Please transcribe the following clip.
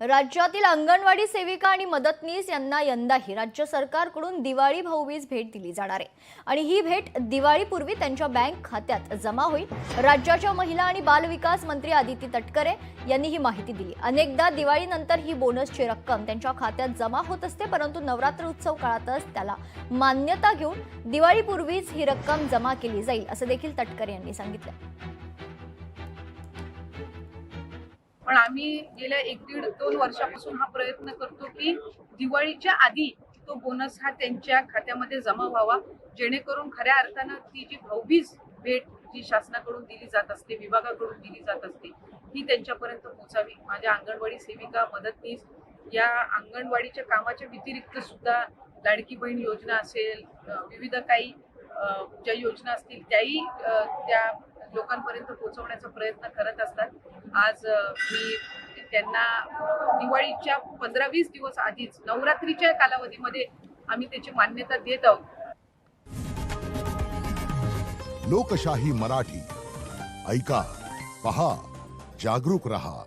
राज्यातील अंगणवाडी सेविका आणि मदतनीस यांना यंदाही राज्य सरकारकडून दिवाळी भाऊबीज भेट दिली जाणार आहे आणि ही भेट दिवाळीपूर्वी त्यांच्या बँक खात्यात जमा होईल। राज्याच्या महिला आणि बाल विकास मंत्री आदिती तटकरे यांनी ही माहिती दिली। अनेकदा दिवाळीनंतर ही बोनसची रक्कम त्यांच्या खात्यात जमा होत असते, परंतु नवरात्र उत्सव काळातच त्याला मान्यता घेऊन दिवाळीपूर्वीच ही रक्कम जमा केली जाईल असे देखील तटकरे यांनी सांगितले। पण आम्ही गेल्या 1-1.5-2 वर्षापासून हा प्रयत्न करतो की दिवाळीच्या आधी तो बोनस हा त्यांच्या खात्यामध्ये जमा व्हावा, जेणेकरून खऱ्या अर्थानं ती जी भाऊबीज भेट जी शासनाकडून दिली जात असते, विभागाकडून दिली जात असते, ही त्यांच्यापर्यंत पोहोचावी। माझ्या अंगणवाडी सेविका मदतनीस या अंगणवाडीच्या कामाच्या व्यतिरिक्त सुद्धा लाडकी बहीण योजना असेल, विविध काही ज्या योजना असतील त्याही त्या लोकांपर्यंत पोहोचवण्याचा प्रयत्न करत असतात। आज मी त्यांना दिवाळीच्या 15-20 दिवस आधीच नवरात्रीच्या कालावधीमध्ये आम्ही त्याची मान्यता देत आहोत। लोकशाही मराठी ऐका, पहा, जागरूक रहा।